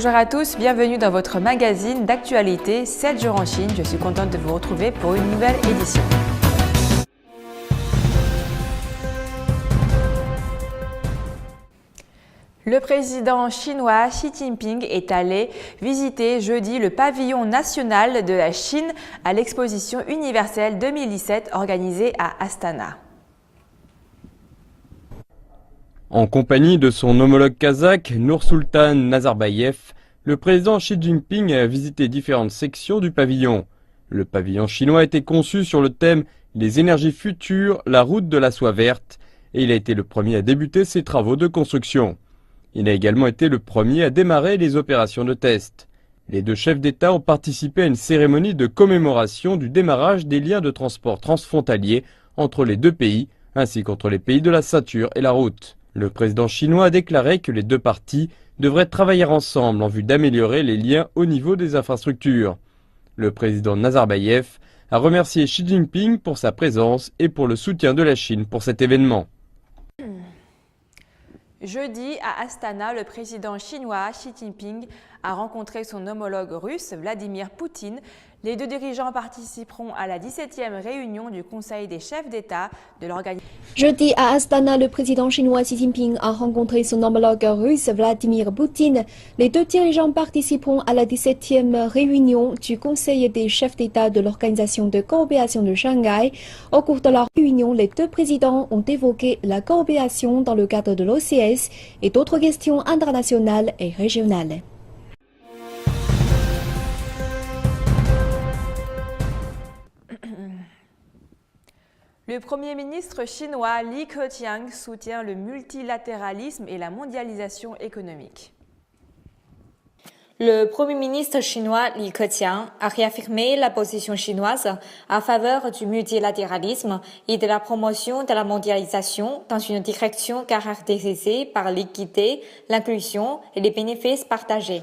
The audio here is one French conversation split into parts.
Bonjour à tous, bienvenue dans votre magazine d'actualité 7 jours en Chine. Je suis contente de vous retrouver pour une nouvelle édition. Le président chinois Xi Jinping est allé visiter jeudi le pavillon national de la Chine à l'exposition universelle 2017 organisée à Astana. En compagnie de son homologue kazakh Nursultan Nazarbayev, le président Xi Jinping a visité différentes sections du pavillon. Le pavillon chinois a été conçu sur le thème « Les énergies futures, la route de la soie verte » et il a été le premier à débuter ses travaux de construction. Il a également été le premier à démarrer les opérations de test. Les deux chefs d'État ont participé à une cérémonie de commémoration du démarrage des liens de transport transfrontaliers entre les deux pays, ainsi qu'entre les pays de la ceinture et la route. Le président chinois a déclaré que les deux parties devraient travailler ensemble en vue d'améliorer les liens au niveau des infrastructures. Le président Nazarbayev a remercié Xi Jinping pour sa présence et pour le soutien de la Chine pour cet événement. Jeudi, à Astana, le président chinois Xi Jinping a rencontré son homologue russe Vladimir Poutine. Les deux dirigeants participeront à la 17e réunion du Conseil des chefs d'État de l'organisation. Jeudi, à Astana, le président chinois Xi Jinping a rencontré son homologue russe Vladimir Poutine. Les deux dirigeants participeront à la 17e réunion du Conseil des chefs d'État de l'Organisation de coopération de Shanghai. Au cours de la réunion, les deux présidents ont évoqué la coopération dans le cadre de l'OCS et d'autres questions internationales et régionales. Le Premier ministre chinois Li Keqiang soutient le multilatéralisme et la mondialisation économique. Le Premier ministre chinois Li Keqiang a réaffirmé la position chinoise en faveur du multilatéralisme et de la promotion de la mondialisation dans une direction caractérisée par l'équité, l'inclusion et les bénéfices partagés.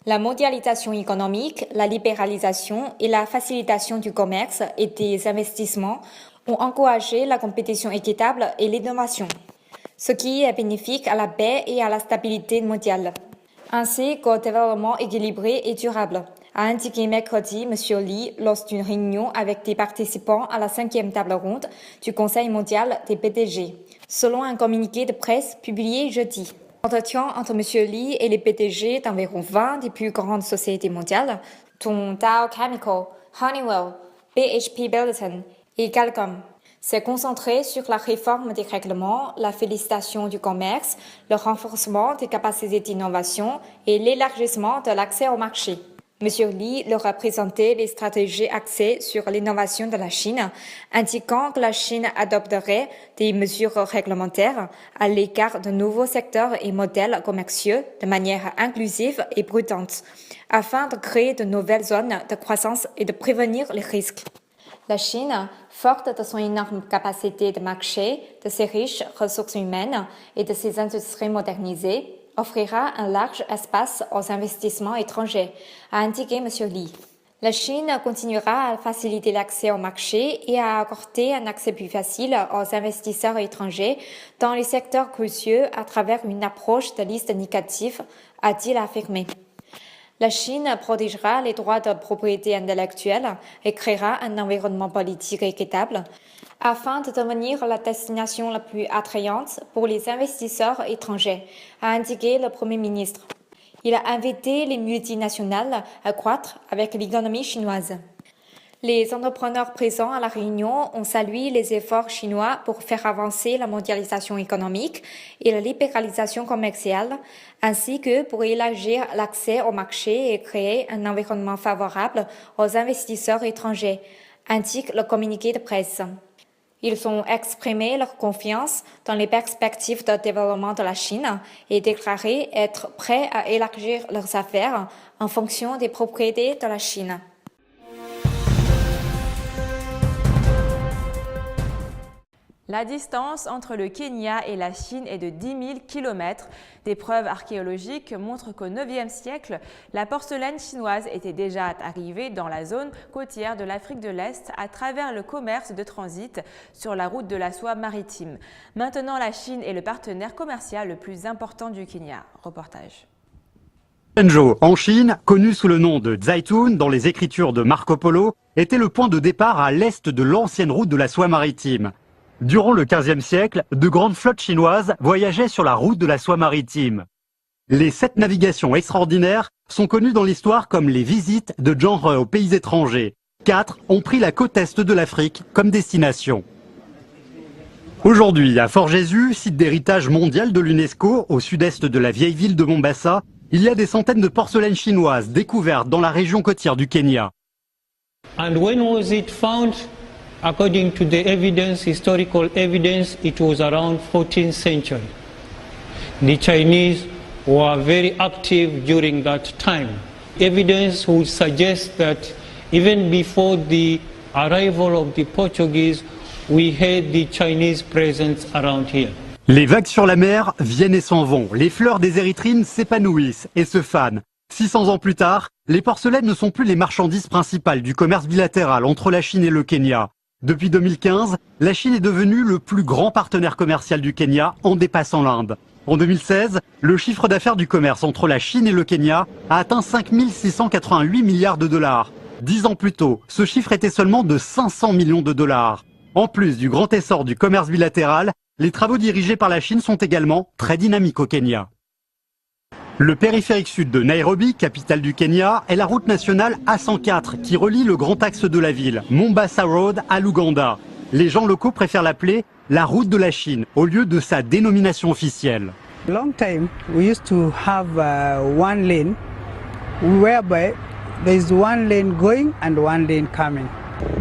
La mondialisation économique, la libéralisation et la facilitation du commerce et des investissements ont encouragé la compétition équitable et l'innovation, ce qui est bénéfique à la paix et à la stabilité mondiale, ainsi qu'au développement équilibré et durable, a indiqué mercredi M. Li lors d'une réunion avec des participants à la 5e table ronde du Conseil mondial des PDG, selon un communiqué de presse publié jeudi. L'entretien entre M. Li et les PDG d'environ 20 des plus grandes sociétés mondiales, dont Dow Chemical, Honeywell, BHP Billiton et Qualcomm, s'est concentré sur la réforme des règlements, la félicitation du commerce, le renforcement des capacités d'innovation et l'élargissement de l'accès au marché. M. Li leur a présenté les stratégies axées sur l'innovation de la Chine, indiquant que la Chine adopterait des mesures réglementaires à l'égard de nouveaux secteurs et modèles commerciaux de manière inclusive et prudente, afin de créer de nouvelles zones de croissance et de prévenir les risques. La Chine, forte de son énorme capacité de marché, de ses riches ressources humaines et de ses industries modernisées, offrira un large espace aux investissements étrangers, a indiqué M. Li. La Chine continuera à faciliter l'accès au marché et à accorder un accès plus facile aux investisseurs étrangers dans les secteurs cruciaux à travers une approche de liste négative, a-t-il affirmé. La Chine protégera les droits de propriété intellectuelle et créera un environnement politique équitable afin de devenir la destination la plus attrayante pour les investisseurs étrangers, a indiqué le Premier ministre. Il a invité les multinationales à croître avec l'économie chinoise. Les entrepreneurs présents à la réunion ont salué les efforts chinois pour faire avancer la mondialisation économique et la libéralisation commerciale, ainsi que pour élargir l'accès au marché et créer un environnement favorable aux investisseurs étrangers, indique le communiqué de presse. Ils ont exprimé leur confiance dans les perspectives de développement de la Chine et déclaré être prêts à élargir leurs affaires en fonction des propriétés de la Chine. La distance entre le Kenya et la Chine est de 10 000 km. Des preuves archéologiques montrent qu'au IXe siècle, la porcelaine chinoise était déjà arrivée dans la zone côtière de l'Afrique de l'Est à travers le commerce de transit sur la route de la soie maritime. Maintenant, la Chine est le partenaire commercial le plus important du Kenya. Reportage. Shenzhou, en Chine, connu sous le nom de Zaitun dans les écritures de Marco Polo, était le point de départ à l'est de l'ancienne route de la soie maritime. Durant le XVe siècle, de grandes flottes chinoises voyageaient sur la route de la soie maritime. Les 7 navigations extraordinaires sont connues dans l'histoire comme les visites de Zheng He aux pays étrangers. 4 ont pris la côte est de l'Afrique comme destination. Aujourd'hui, à Fort-Jésus, site d'héritage mondial de l'UNESCO, au sud-est de la vieille ville de Mombasa, il y a des centaines de porcelaines chinoises découvertes dans la région côtière du Kenya. And when was it found? According to the evidence, historical evidence, it was around 14th century. The Chinese were very active during that time. Evidence would suggest that even before the arrival of the Portuguese, we had the Chinese presence around here. Les vagues sur la mer viennent et s'en vont. Les fleurs des érythrines s'épanouissent et se fanent. 600 ans plus tard, les porcelaines ne sont plus les marchandises principales du commerce bilatéral entre la Chine et le Kenya. Depuis 2015, la Chine est devenue le plus grand partenaire commercial du Kenya en dépassant l'Inde. En 2016, le chiffre d'affaires du commerce entre la Chine et le Kenya a atteint 5 688 milliards de dollars. 10 ans plus tôt, ce chiffre était seulement de 500 millions de dollars. En plus du grand essor du commerce bilatéral, les travaux dirigés par la Chine sont également très dynamiques au Kenya. Le périphérique sud de Nairobi, capitale du Kenya, est la route nationale A104 qui relie le grand axe de la ville, Mombasa Road, à l'Ouganda. Les gens locaux préfèrent l'appeler la route de la Chine au lieu de sa dénomination officielle. Long time we used to have one lane whereby there is one lane going and one lane coming.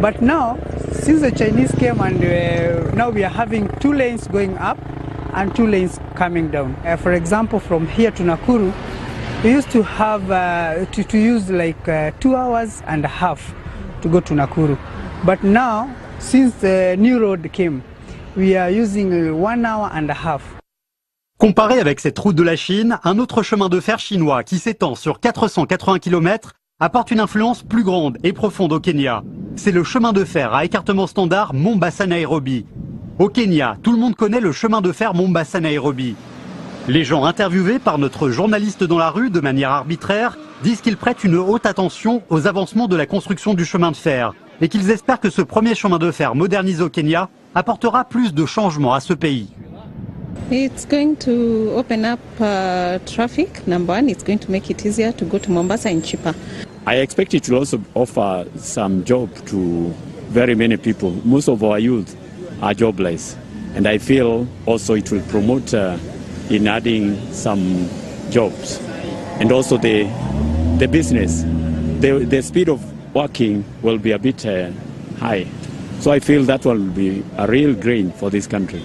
But now, since the Chinese came and now we are having 2 lanes going up and 2 lanes coming down. For example, from here to Nakuru, we used to have to use like 2 hours and a half to go to Nakuru. But now, since the new road came, we are using 1 hour and a half. Comparé avec cette route de la Chine, un autre chemin de fer chinois qui s'étend sur 480 km apporte une influence plus grande et profonde au Kenya. C'est le chemin de fer à écartement standard Mombasa-Nairobi. Au Kenya, tout le monde connaît le chemin de fer Mombasa-Nairobi. Les gens interviewés par notre journaliste dans la rue de manière arbitraire disent qu'ils prêtent une haute attention aux avancements de la construction du chemin de fer et qu'ils espèrent que ce premier chemin de fer modernisé au Kenya apportera plus de changements à ce pays. It's going to open up traffic. Number one, it's going to make it easier to go to Mombasa and cheaper. I expect it will also offer some job to very many people. Most of our youth are jobless, and I feel also it will promote in adding some jobs, and also the business. The speed of working will be a bit high, so I feel that will be a real gain for this country.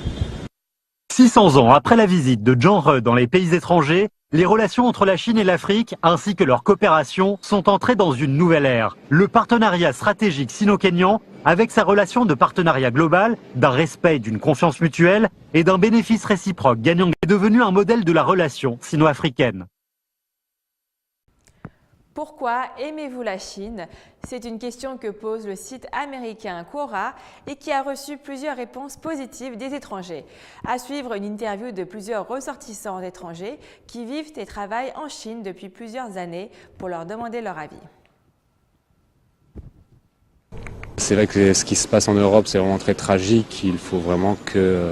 600 ans après la visite de Zheng He dans les pays étrangers, les relations entre la Chine et l'Afrique, ainsi que leur coopération, sont entrées dans une nouvelle ère. Le partenariat stratégique sino-kényan, avec sa relation de partenariat global, d'un respect, d'une confiance mutuelle et d'un bénéfice réciproque gagnant, est devenu un modèle de la relation sino-africaine. Pourquoi aimez-vous la Chine? C'est une question que pose le site américain Quora et qui a reçu plusieurs réponses positives des étrangers. À suivre une interview de plusieurs ressortissants étrangers qui vivent et travaillent en Chine depuis plusieurs années pour leur demander leur avis. C'est vrai que ce qui se passe en Europe, c'est vraiment très tragique. Il faut vraiment que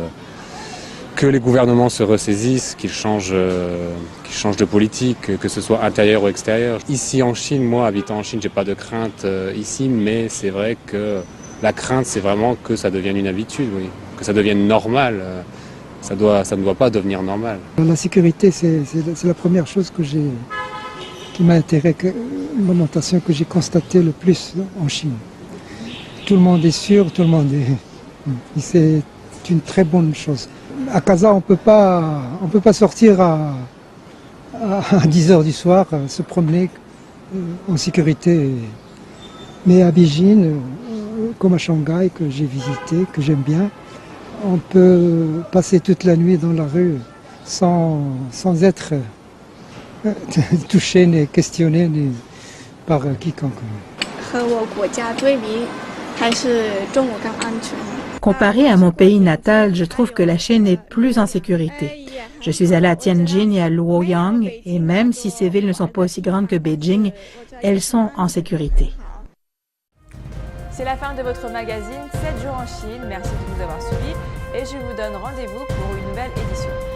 les gouvernements se ressaisissent, qu'ils changent de politique, que ce soit intérieur ou extérieur. Ici en Chine, moi habitant en Chine, j'ai pas de crainte ici, mais c'est vrai que la crainte, c'est vraiment que ça devienne une habitude, oui, que ça devienne normal. Ça ne doit pas devenir normal. La sécurité, c'est la première chose qui m'a intéressé, l'augmentation que j'ai constatée le plus en Chine. Tout le monde est sûr, tout le monde est... C'est une très bonne chose. À Kazan, on peut pas sortir à 10 h du soir, se promener en sécurité. Mais à Beijing, comme à Shanghai, que j'ai visité, que j'aime bien, on peut passer toute la nuit dans la rue sans être touché ni questionné ni par quiconque. Comparé à mon pays natal, je trouve que la Chine est plus en sécurité. Je suis allée à Tianjin et à Luoyang et même si ces villes ne sont pas aussi grandes que Beijing, elles sont en sécurité. C'est la fin de votre magazine 7 jours en Chine. Merci de nous avoir suivis et je vous donne rendez-vous pour une nouvelle édition.